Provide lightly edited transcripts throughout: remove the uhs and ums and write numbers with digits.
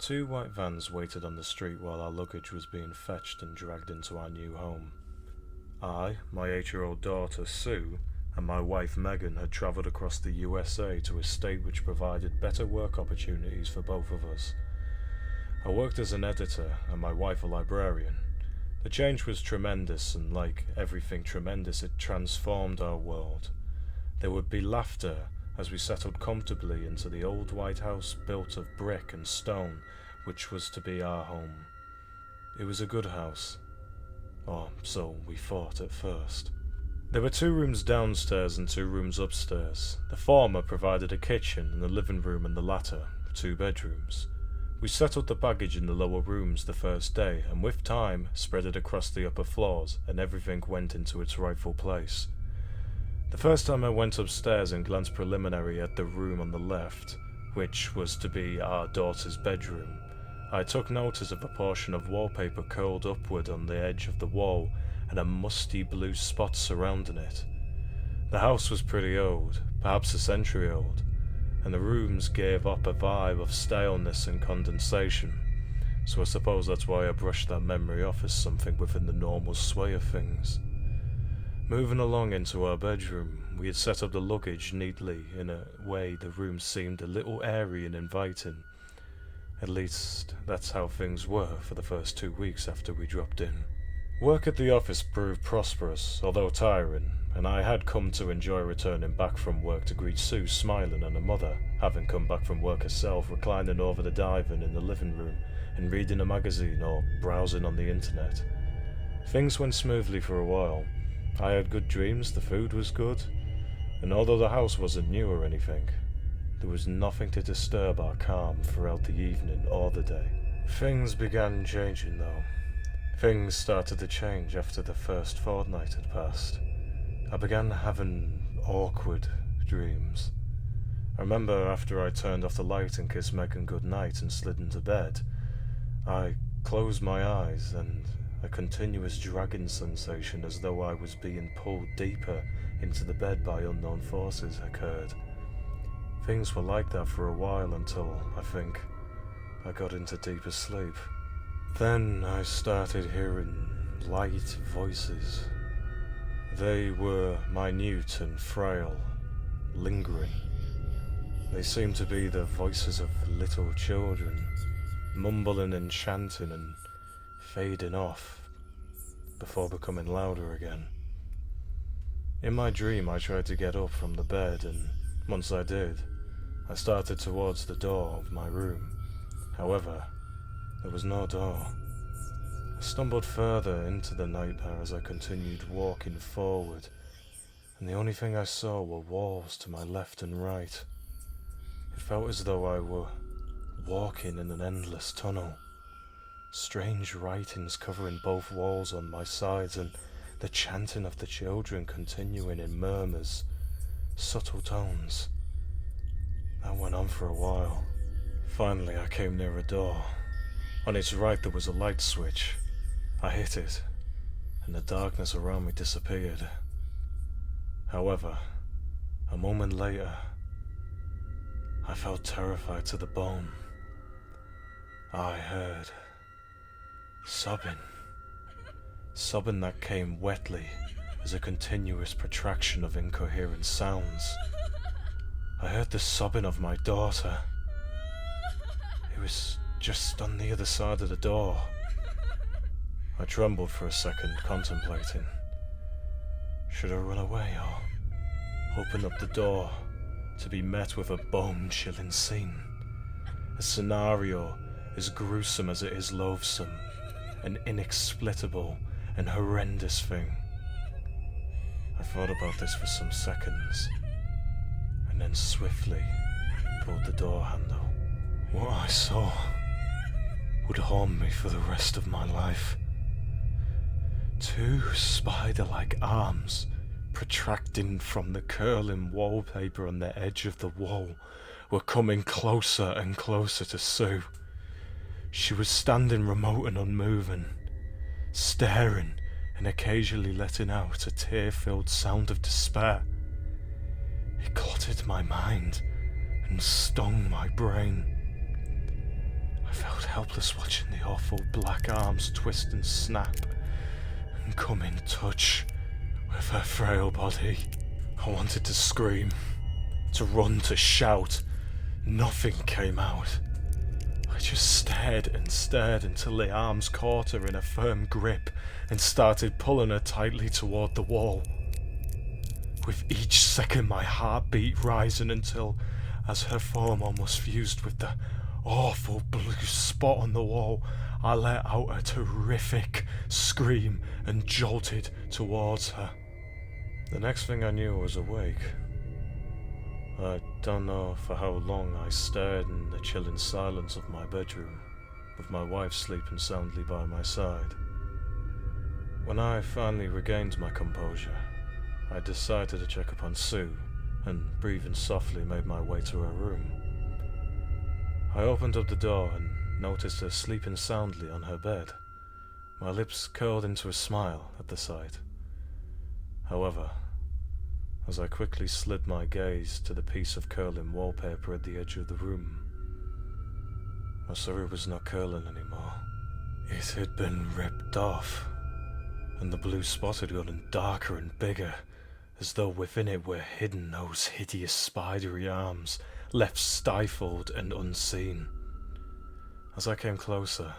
Two white vans waited on the street while our luggage was being fetched and dragged into our new home. I, my 8-year-old daughter Sue, and my wife Megan had travelled across the USA to a state which provided better work opportunities for both of us. I worked as an editor and my wife a librarian. The change was tremendous, and like everything tremendous, it transformed our world. There would be laughter as we settled comfortably into the old white house built of brick and stone, which was to be our home. It was a good house, or so we thought at first. There were 2 rooms downstairs and 2 rooms upstairs. The former provided a kitchen and a living room, and the latter 2 bedrooms. We settled the baggage in the lower rooms the first day, and with time spread it across the upper floors, and everything went into its rightful place. The first time I went upstairs and glanced preliminary at the room on the left, which was to be our daughter's bedroom, I took notice of a portion of wallpaper curled upward on the edge of the wall and a musty blue spot surrounding it. The house was pretty old, perhaps a century old, and the rooms gave up a vibe of staleness and condensation, so I suppose that's why I brushed that memory off as something within the normal sway of things. Moving along into our bedroom, we had set up the luggage neatly in a way the room seemed a little airy and inviting. At least, that's how things were for the first 2 weeks after we dropped in. Work at the office proved prosperous, although tiring, and I had come to enjoy returning back from work to greet Sue smiling and her mother, having come back from work herself, reclining over the divan in the living room and reading a magazine or browsing on the internet. Things went smoothly for a while. I had good dreams, the food was good, and although the house wasn't new or anything, there was nothing to disturb our calm throughout the evening or the day. Things began changing though. Things started to change after the first fortnight had passed. I began having awkward dreams. I remember after I turned off the light and kissed Megan goodnight and slid into bed, I closed my eyes and a continuous dragging sensation as though I was being pulled deeper into the bed by unknown forces occurred. Things were like that for a while until, I think, I got into deeper sleep. Then I started hearing light voices. They were minute and frail, lingering. They seemed to be the voices of little children, mumbling and chanting and fading off before becoming louder again. In my dream, I tried to get up from the bed, and once I did, I started towards the door of my room. However, there was no door. I stumbled further into the nightmare as I continued walking forward, and the only thing I saw were walls to my left and right. It felt as though I were walking in an endless tunnel. Strange writings covering both walls on my sides, and the chanting of the children continuing in murmurs, subtle tones. That went on for a while. Finally, I came near a door. On its right there was a light switch. I hit it, and the darkness around me disappeared. However, a moment later, I felt terrified to the bone. I heard sobbing. Sobbing that came wetly as a continuous protraction of incoherent sounds. I heard the sobbing of my daughter. It was just on the other side of the door. I trembled for a second, contemplating. Should I run away or open up the door to be met with a bone-chilling scene? A scenario as gruesome as it is loathsome, an inexplicable and horrendous thing. I thought about this for some seconds, and then swiftly pulled the door handle. What I saw would haunt me for the rest of my life. 2 spider-like arms protracting from the curling wallpaper on the edge of the wall were coming closer and closer to Sue. She was standing remote and unmoving, staring and occasionally letting out a tear-filled sound of despair. It clotted my mind and stung my brain. I felt helpless watching the awful black arms twist and snap and come in touch with her frail body. I wanted to scream, to run, to shout. Nothing came out. I just stared and stared until the arms caught her in a firm grip and started pulling her tightly toward the wall. With each second my heart beat rising until, as her form almost fused with the awful blue spot on the wall, I let out a terrific scream and jolted towards her. The next thing I knew I was awake. I don't know for how long I stared in the chilling silence of my bedroom, with my wife sleeping soundly by my side. When I finally regained my composure, I decided to check upon Sue, and breathing softly made my way to her room. I opened up the door and noticed her sleeping soundly on her bed. My lips curled into a smile at the sight. However, as I quickly slid my gaze to the piece of curling wallpaper at the edge of the room, I saw it was not curling anymore. It had been ripped off, and the blue spot had gotten darker and bigger, as though within it were hidden those hideous spidery arms, left stifled and unseen. As I came closer,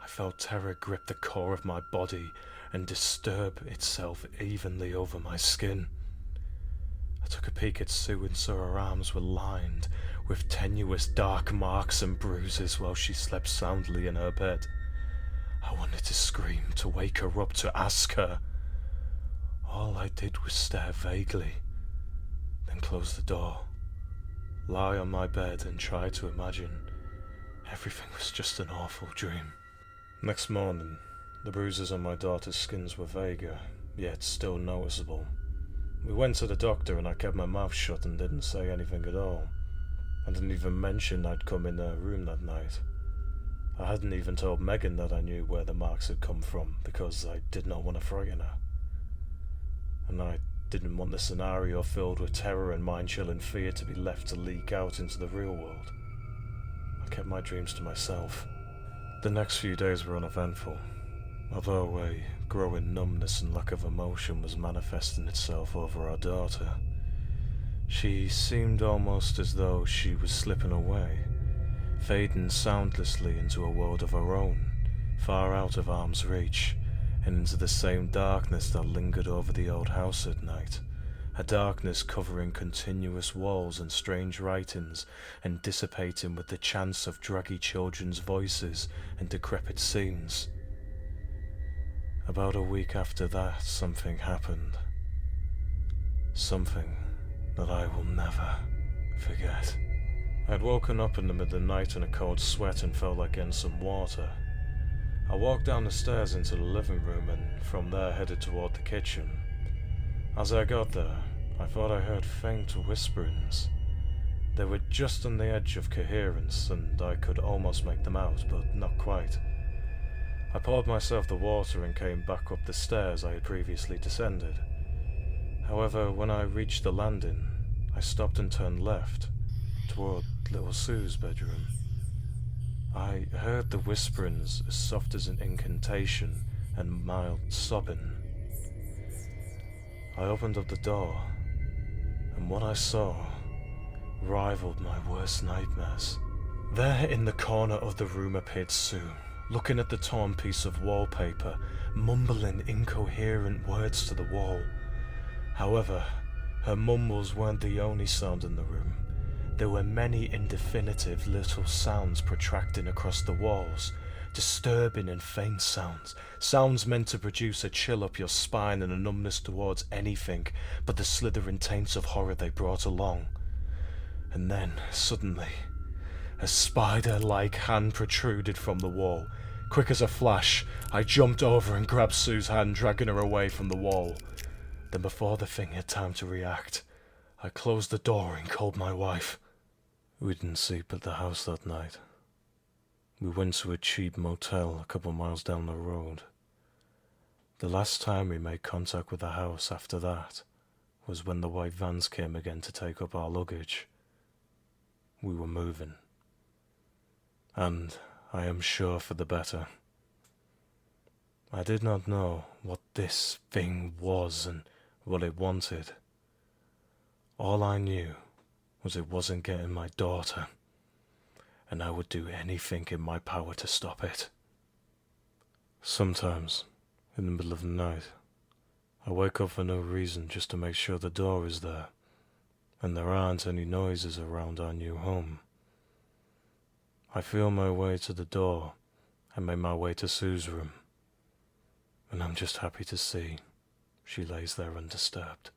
I felt terror grip the core of my body and disturb itself evenly over my skin. I took a peek at Sue and saw her arms were lined with tenuous dark marks and bruises while she slept soundly in her bed. I wanted to scream, to wake her up, to ask her. All I did was stare vaguely, then close the door, lie on my bed and try to imagine everything was just an awful dream. Next morning, the bruises on my daughter's skins were vaguer, yet still noticeable. We went to the doctor and I kept my mouth shut and didn't say anything at all. I didn't even mention I'd come in her room that night. I hadn't even told Megan that I knew where the marks had come from because I did not want to frighten her. And I didn't want the scenario filled with terror and mind-chilling fear to be left to leak out into the real world. I kept my dreams to myself. The next few days were uneventful, although a growing numbness and lack of emotion was manifesting itself over our daughter. She seemed almost as though she was slipping away, fading soundlessly into a world of her own, far out of arm's reach, and into the same darkness that lingered over the old house at night, a darkness covering continuous walls and strange writings, and dissipating with the chants of draggy children's voices and decrepit scenes. About a week after that, something happened. Something that I will never forget. I'd woken up in the middle of the night in a cold sweat and felt like getting some water. I walked down the stairs into the living room and from there headed toward the kitchen. As I got there, I thought I heard faint whisperings. They were just on the edge of coherence and I could almost make them out, but not quite. I poured myself the water and came back up the stairs I had previously descended. However, when I reached the landing, I stopped and turned left, toward little Sue's bedroom. I heard the whisperings as soft as an incantation and mild sobbing. I opened up the door, and what I saw rivaled my worst nightmares. There in the corner of the room appeared Sue, looking at the torn piece of wallpaper, mumbling incoherent words to the wall. However, her mumbles weren't the only sound in the room. There were many indefinitive little sounds protracting across the walls, disturbing and faint sounds, sounds meant to produce a chill up your spine and a numbness towards anything but the slithering taints of horror they brought along. And then, suddenly, a spider-like hand protruded from the wall. Quick as a flash, I jumped over and grabbed Sue's hand, dragging her away from the wall. Then before the thing had time to react, I closed the door and called my wife. We didn't sleep at the house that night. We went to a cheap motel a couple miles down the road. The last time we made contact with the house after that was when the white vans came again to take up our luggage. We were moving. And I am sure for the better. I did not know what this thing was and what it wanted. All I knew was it wasn't getting my daughter, and I would do anything in my power to stop it. Sometimes, in the middle of the night, I wake up for no reason just to make sure the door is there, and there aren't any noises around our new home. I feel my way to the door and make my way to Sue's room, and I'm just happy to see she lays there undisturbed.